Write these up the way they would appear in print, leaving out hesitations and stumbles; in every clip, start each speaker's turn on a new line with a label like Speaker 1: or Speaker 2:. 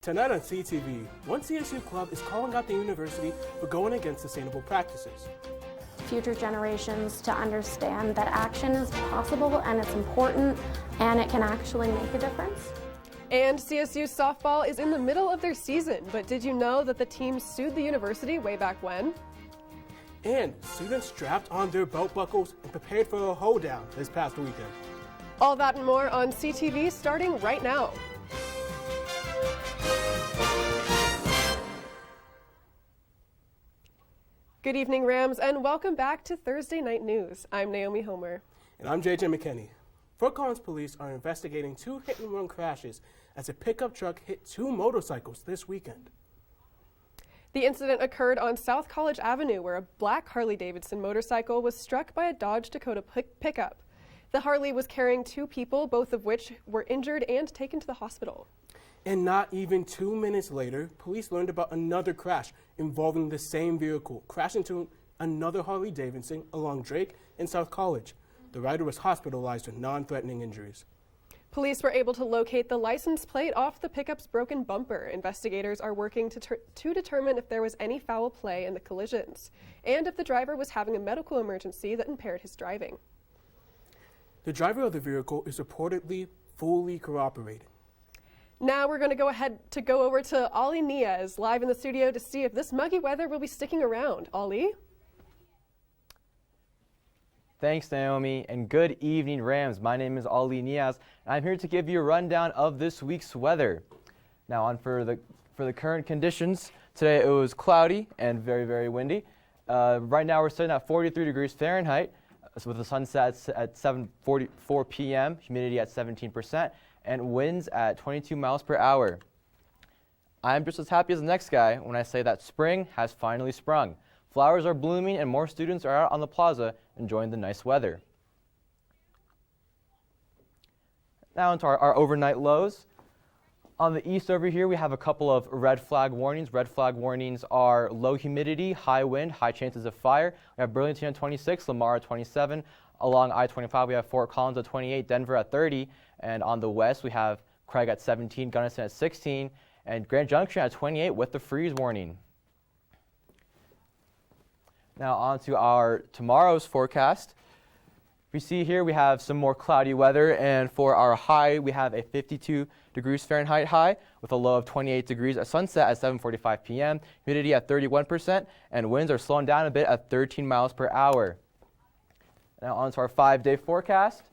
Speaker 1: Tonight on CTV, one CSU club is calling out the university for going against sustainable practices.
Speaker 2: Future generations to understand that action is possible and it's important and it can actually make a difference.
Speaker 3: And CSU softball is in the middle of their season, but did you know that the team sued the university way back when?
Speaker 1: And students strapped on their belt buckles and prepared for a hoedown this past weekend.
Speaker 3: All that and more on CTV starting right now. Good evening, Rams, and welcome back to Thursday Night News. I'm Naomi Hillmer.
Speaker 1: And I'm JJ McKinney. Fort Collins police are investigating 2 hit-and-run crashes as a pickup truck hit 2 motorcycles this weekend.
Speaker 3: The incident occurred on South College Avenue, where a black Harley-Davidson motorcycle was struck by a Dodge Dakota pickup. The Harley was carrying 2 people, both of which were injured and taken to the hospital.
Speaker 1: And not even 2 minutes later, police learned about another crash involving the same vehicle, crashing into another Harley-Davidson along Drake and South College. The rider was hospitalized with non-threatening injuries.
Speaker 3: Police were able to locate the license plate off the pickup's broken bumper. Investigators are working to determine if there was any foul play in the collisions and if the driver was having a medical emergency that impaired his driving.
Speaker 1: The driver of the vehicle is reportedly fully cooperating.
Speaker 3: Now we're going to go over to Ollie Niaz live in the studio to see if this muggy weather will be sticking around. Ollie?
Speaker 4: Thanks, Naomi, and good evening, Rams. My name is Ollie Niaz, and I'm here to give you a rundown of this week's weather. Now, for the current conditions, today it was cloudy and very, very windy. Right now we're sitting at 43 degrees Fahrenheit, with the sunset at 7:44 p.m., humidity at 17%, and winds at 22 miles per hour. I'm just as happy as the next guy when I say that spring has finally sprung. Flowers are blooming and more students are out on the plaza enjoying the nice weather. Now into our overnight lows. On the east over here, we have a couple of red flag warnings. Red flag warnings are low humidity, high wind, high chances of fire. We have Burlington at 26, Lamar at 27. Along I-25, we have Fort Collins at 28, Denver at 30. And on the west, we have Craig at 17, Gunnison at 16, and Grand Junction at 28 with the freeze warning. Now on to our tomorrow's forecast. We see here we have some more cloudy weather, and for our high, we have a 52 degrees Fahrenheit high with a low of 28 degrees at sunset at 7:45 p.m., humidity at 31%, and winds are slowing down a bit at 13 miles per hour. Now on to our 5-day forecast.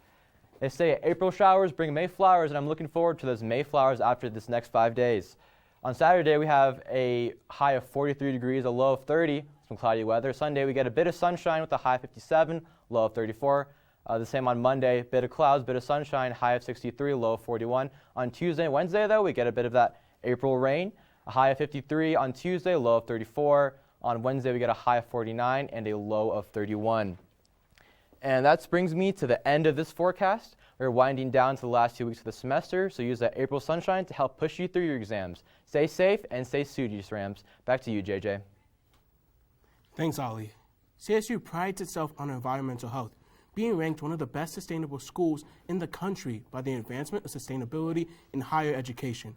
Speaker 4: They say April showers bring May flowers, and I'm looking forward to those May flowers after this next 5 days. On Saturday, we have a high of 43 degrees, a low of 30, some cloudy weather. Sunday, we get a bit of sunshine with a high of 57, low of 34. The same on Monday, bit of clouds, bit of sunshine, high of 63, low of 41. On Tuesday and Wednesday, though, we get a bit of that April rain, a high of 53 on Tuesday, low of 34. On Wednesday, we get a high of 49 and a low of 31. And that brings me to the end of this forecast. We're winding down to the last 2 weeks of the semester, so use that April sunshine to help push you through your exams. Stay safe and stay studious, Rams. Back to you, JJ.
Speaker 1: Thanks, Ollie. CSU prides itself on environmental health, being ranked one of the best sustainable schools in the country by the Advancement of Sustainability in Higher Education.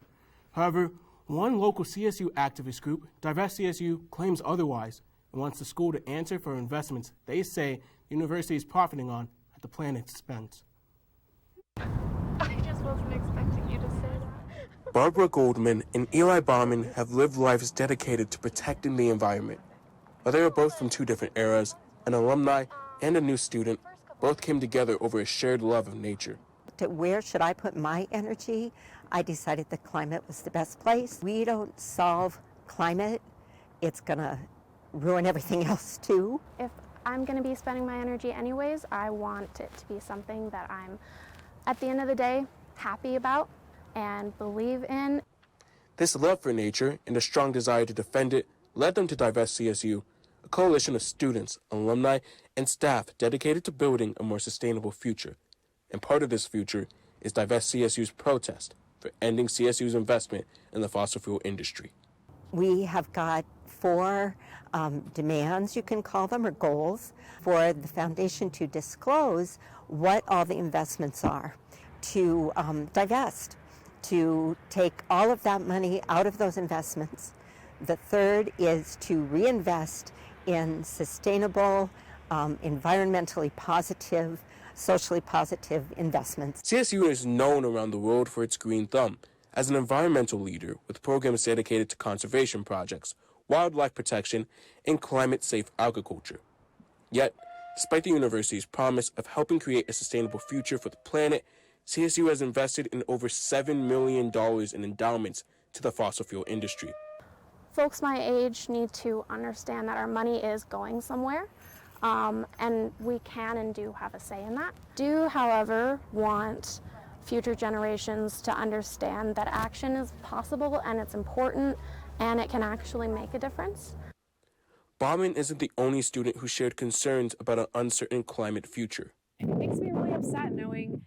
Speaker 1: However, one local CSU activist group, Divest CSU, claims otherwise and wants the school to answer for investments they say the university is profiting on at the planet's expense.
Speaker 5: I just wasn't expecting you to say that.
Speaker 1: Barbara Goldman and Eli Bauman have lived lives dedicated to protecting the environment. While they are both from 2 different eras, an alumni and a new student, both came together over a shared love of nature.
Speaker 6: Where should I put my energy? I decided that climate was the best place. We don't solve climate, it's going to ruin everything else too.
Speaker 2: If I'm going to be spending my energy anyways, I want it to be something that I'm, at the end of the day, happy about and believe in.
Speaker 1: This love for nature and a strong desire to defend it led them to Divest CSU, a coalition of students, alumni, and staff dedicated to building a more sustainable future. And part of this future is Divest CSU's protest for ending CSU's investment in the fossil fuel industry.
Speaker 6: We have got 4 demands, you can call them, or goals, for the foundation to disclose what all the investments are, to divest, to take all of that money out of those investments. The third is to reinvest in sustainable, environmentally positive, socially positive investments.
Speaker 1: CSU is known around the world for its green thumb as an environmental leader with programs dedicated to conservation projects, wildlife protection, and climate-safe agriculture. Yet, despite the university's promise of helping create a sustainable future for the planet, CSU has invested in over $7 million in endowments to the fossil fuel industry.
Speaker 2: Folks my age need to understand that our money is going somewhere, and we can and do have a say in that. Do, however, want future generations to understand that action is possible and it's important and it can actually make a difference.
Speaker 1: Bauman isn't the only student who shared concerns about an uncertain climate future.
Speaker 5: It makes me really upset knowing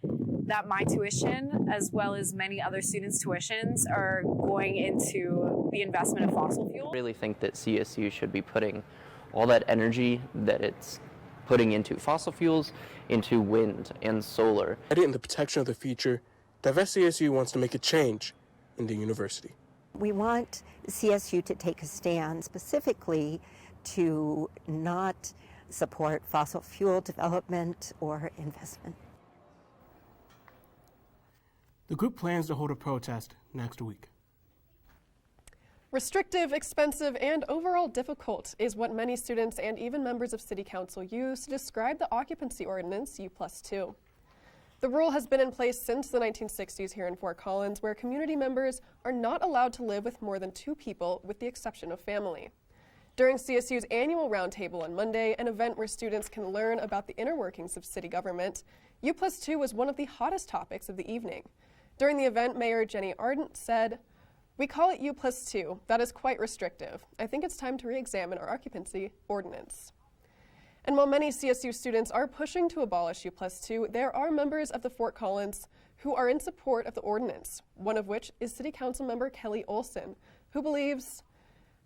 Speaker 5: that my tuition, as well as many other students' tuitions, are going into the investment of fossil fuel.
Speaker 7: I really think that CSU should be putting all that energy that it's putting into fossil fuels, into wind and solar.
Speaker 1: In the protection of the future, Divest CSU wants to make a change in the university.
Speaker 6: We want CSU to take a stand specifically to not support fossil fuel development or investment.
Speaker 1: The group plans to hold a protest next week.
Speaker 3: Restrictive, expensive, and overall difficult is what many students and even members of City Council use to describe the occupancy ordinance U+2. The rule has been in place since the 1960s here in Fort Collins, where community members are not allowed to live with more than 2 people, with the exception of family. During CSU's annual roundtable on Monday, an event where students can learn about the inner workings of city government, U+2 was one of the hottest topics of the evening. During the event, Mayor Jenny Ardent said, "We call it U+2. That is quite restrictive. I think it's time to re-examine our occupancy ordinance." And while many CSU students are pushing to abolish U+2, there are members of the Fort Collins who are in support of the ordinance, one of which is City Council member Kelly Olson, who believes,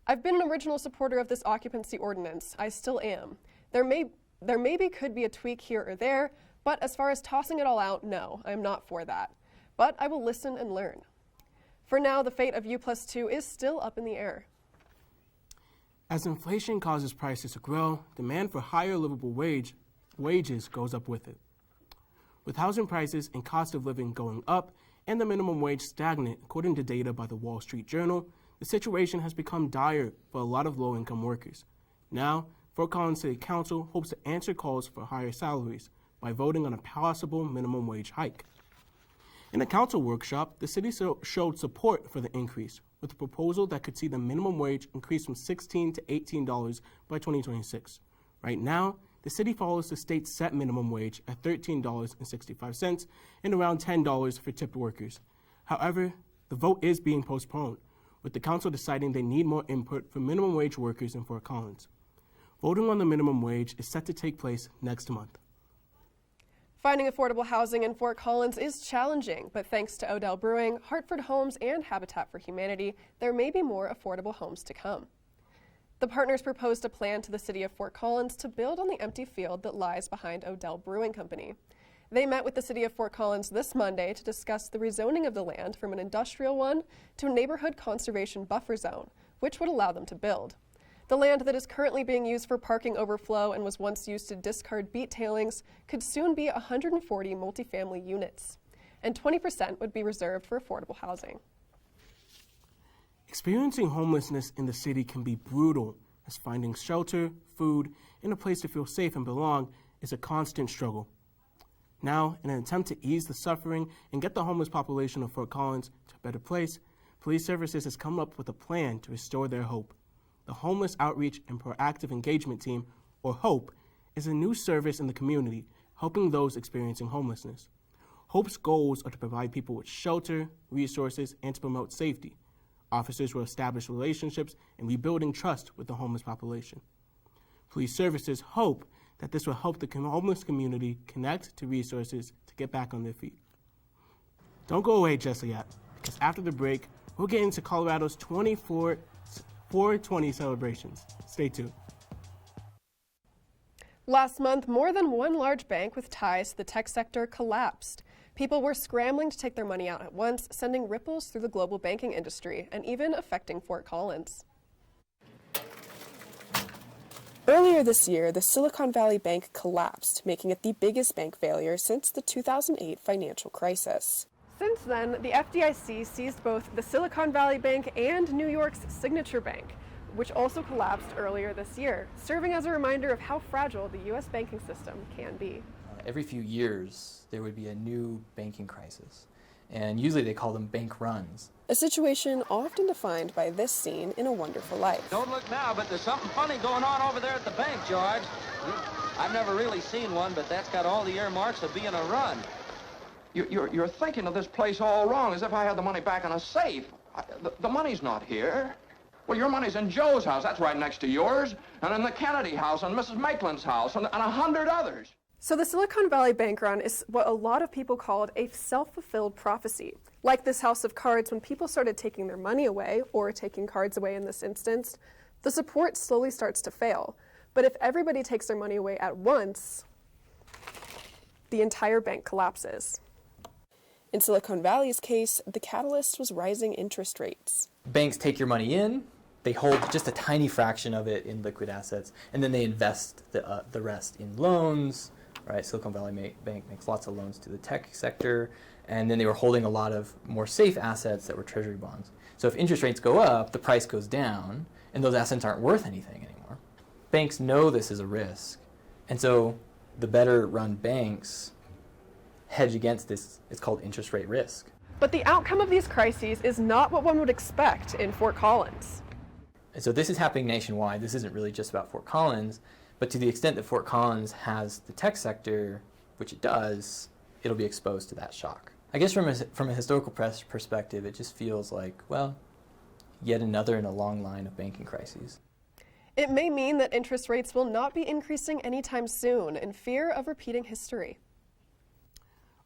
Speaker 3: "I've been an original supporter of this occupancy ordinance. I still am. There maybe could be a tweak here or there, but as far as tossing it all out, no, I'm not for that. But I will listen and learn." For now, the fate of U+2 is still up in the air.
Speaker 1: As inflation causes prices to grow, demand for higher livable wages goes up with it. With housing prices and cost of living going up and the minimum wage stagnant, according to data by the Wall Street Journal, the situation has become dire for a lot of low-income workers. Now, Fort Collins City Council hopes to answer calls for higher salaries by voting on a possible minimum wage hike. In a council workshop, the city showed support for the increase, with a proposal that could see the minimum wage increase from $16 to $18 by 2026. Right now, the city follows the state's set minimum wage at $13.65 and around $10 for tipped workers. However, the vote is being postponed, with the council deciding they need more input from minimum wage workers in Fort Collins. Voting on the minimum wage is set to take place next month.
Speaker 3: Finding affordable housing in Fort Collins is challenging, but thanks to Odell Brewing, Hartford Homes, and Habitat for Humanity, there may be more affordable homes to come. The partners proposed a plan to the city of Fort Collins to build on the empty field that lies behind Odell Brewing Company. They met with the city of Fort Collins this Monday to discuss the rezoning of the land from an industrial one to a neighborhood conservation buffer zone, which would allow them to build. The land that is currently being used for parking overflow and was once used to discard beet tailings could soon be 140 multifamily units, and 20% would be reserved for affordable housing.
Speaker 1: Experiencing homelessness in the city can be brutal, as finding shelter, food, and a place to feel safe and belong is a constant struggle. Now, in an attempt to ease the suffering and get the homeless population of Fort Collins to a better place, Police Services has come up with a plan to restore their hope. The Homeless Outreach and Proactive Engagement Team, or HOPE, is a new service in the community helping those experiencing homelessness. HOPE's goals are to provide people with shelter, resources, and to promote safety. Officers will establish relationships and rebuilding trust with the homeless population. Police Services hope that this will help the homeless community connect to resources to get back on their feet. Don't go away just yet, because after the break, we'll get into Colorado's 420 celebrations. Stay tuned.
Speaker 3: Last month, more than one large bank with ties to the tech sector collapsed. People were scrambling to take their money out at once, sending ripples through the global banking industry and even affecting Fort Collins. Earlier this year, the Silicon Valley Bank collapsed, making it the biggest bank failure since the 2008 financial crisis. Since then, the FDIC seized both the Silicon Valley Bank and New York's Signature Bank, which also collapsed earlier this year, serving as a reminder of how fragile the U.S. banking system can be.
Speaker 8: Every few years, there would be a new banking crisis, and usually they call them bank runs.
Speaker 3: A situation often defined by this scene in A Wonderful Life.
Speaker 9: Don't look now, but there's something funny going on over there at the bank, George. I've never really seen one, but that's got all the earmarks of being a run.
Speaker 10: You're thinking of this place all wrong, as if I had the money back in a safe. The money's not here. Well, your money's in Joe's house. That's right next to yours. And in the Kennedy house, and Mrs. Maitland's house, and 100 others.
Speaker 3: So the Silicon Valley bank run is what a lot of people called a self-fulfilled prophecy. Like this house of cards, when people started taking their money away, or taking cards away in this instance, the support slowly starts to fail. But if everybody takes their money away at once, the entire bank collapses. In Silicon Valley's case, the catalyst was rising interest rates.
Speaker 8: Banks take your money in, they hold just a tiny fraction of it in liquid assets, and then they invest the rest in loans. Right? Silicon Valley Bank makes lots of loans to the tech sector, and then they were holding a lot of more safe assets that were treasury bonds. So if interest rates go up, the price goes down, and those assets aren't worth anything anymore. Banks know this is a risk, and so the better run banks hedge against this. It's called interest rate risk.
Speaker 3: But the outcome of these crises is not what one would expect in Fort Collins.
Speaker 8: And so this is happening nationwide. This isn't really just about Fort Collins, but to the extent that Fort Collins has the tech sector, which it does, it'll be exposed to that shock. I guess from a historical perspective, it just feels like, well, yet another in a long line of banking crises.
Speaker 3: It may mean that interest rates will not be increasing anytime soon in fear of repeating history.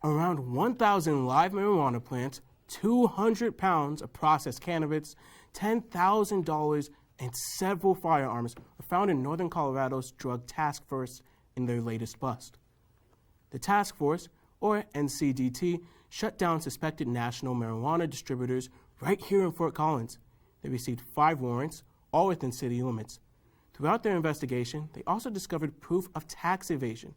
Speaker 1: Around 1,000 live marijuana plants, 200 pounds of processed cannabis, $10,000, and several firearms were found in northern Colorado's Drug Task Force in their latest bust. The task force, or NCDT, shut down suspected national marijuana distributors right here in Fort Collins. They received 5 warrants, all within city limits. Throughout their investigation, they also discovered proof of tax evasion.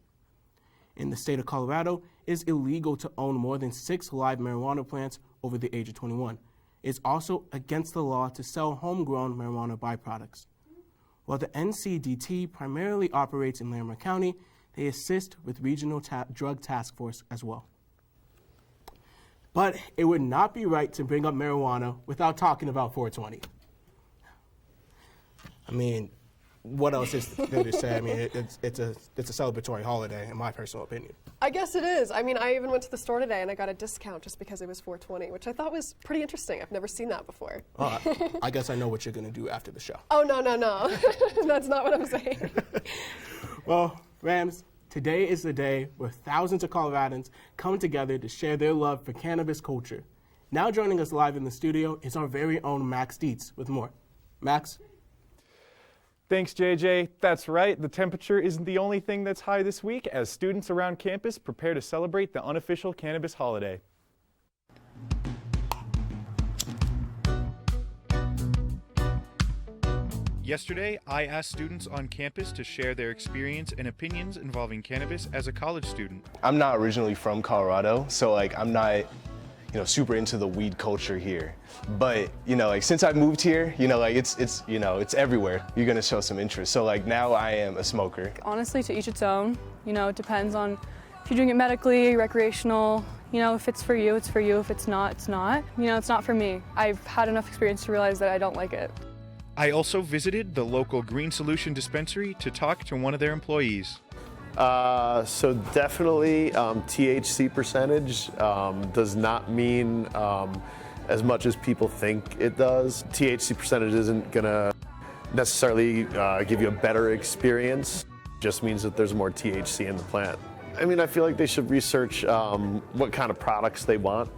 Speaker 1: In the state of Colorado, it is illegal to own more than 6 live marijuana plants over the age of 21. It's also against the law to sell homegrown marijuana byproducts. While the NCDT primarily operates in Larimer County, they assist with regional drug task force as well. But it would not be right to bring up marijuana without talking about 420. I mean, what else is there to say? I mean, it's a celebratory holiday, in my personal opinion.
Speaker 3: I guess it is. I mean, I even went to the store today and I got a discount just because it was 420, which I thought was pretty interesting. I've never seen that before.
Speaker 1: I guess I know what you're going to do after the show.
Speaker 3: Oh, no. That's not what I'm saying.
Speaker 1: Well, Rams, today is the day where thousands of Coloradans come together to share their love for cannabis culture. Now joining us live in the studio is our very own Max Dietz with more. Max?
Speaker 11: Thanks, JJ. That's right. The temperature isn't the only thing that's high this week as students around campus prepare to celebrate the unofficial cannabis holiday. Yesterday, I asked students on campus to share their experience and opinions involving cannabis as a college student.
Speaker 12: I'm not originally from Colorado, so I'm not super into the weed culture here. But, since I moved here, it's everywhere. You're gonna show some interest. So now I am a smoker.
Speaker 13: Honestly, to each its own. It depends on if you're doing it medically, recreational. If it's for you, it's for you. If it's not, it's not. It's not for me. I've had enough experience to realize that I don't like it.
Speaker 11: I also visited the local Green Solution dispensary to talk to one of their employees.
Speaker 14: So definitely THC percentage does not mean as much as people think it does. THC percentage isn't gonna necessarily give you a better experience. It just means that there's more THC in the plant. I mean, I feel like they should research what kind of products they want.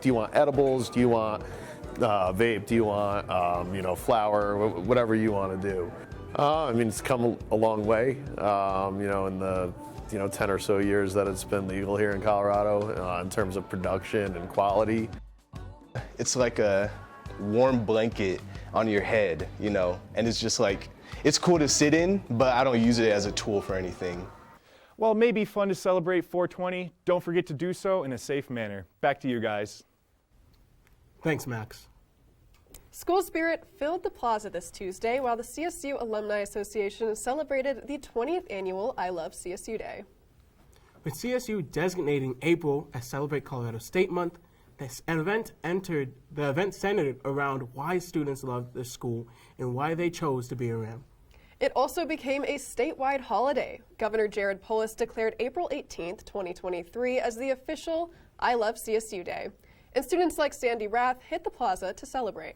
Speaker 14: Do you want edibles? Do you want vape? Do you want flower? Whatever you want to do. I mean, it's come a long way, in the 10 or so years that it's been legal here in Colorado in terms of production and quality.
Speaker 12: It's like a warm blanket on your head, and it's just like, it's cool to sit in, but I don't use it as a tool for anything.
Speaker 11: While it may be fun to celebrate 420, don't forget to do so in a safe manner. Back to you guys.
Speaker 1: Thanks, Max.
Speaker 3: School spirit filled the plaza this Tuesday while the CSU Alumni Association celebrated the 20th annual I Love CSU Day.
Speaker 1: With CSU designating April as Celebrate Colorado State Month, the event centered around why students love the school and why they chose to be around.
Speaker 3: It also became a statewide holiday. Governor Jared Polis declared April 18th, 2023 as the official I Love CSU Day. And students like Sandy Rath hit the plaza to celebrate.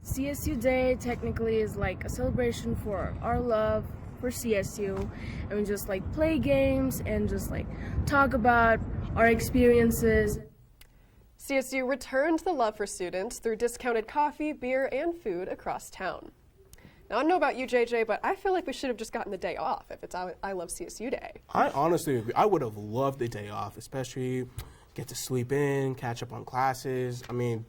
Speaker 15: CSU Day technically is like a celebration for our love for CSU, and we just like play games and just like talk about our experiences.
Speaker 3: CSU returned the love for students through discounted coffee, beer, and food across town. Now, I don't know about you, JJ, but I feel like we should have just gotten the day off if it's I Love CSU Day.
Speaker 1: I honestly agree. I would have loved the day off, especially get to sleep in, catch up on classes. I mean,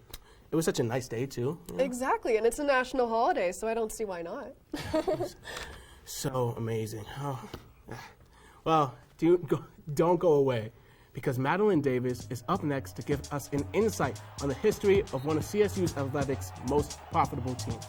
Speaker 1: it was such a nice day, too.
Speaker 3: Exactly, and it's a national holiday, so I don't see why not.
Speaker 1: So amazing. Oh. Well, don't go away, because Madeline Davis is up next to give us an insight on the history of one of CSU's athletics' most profitable teams.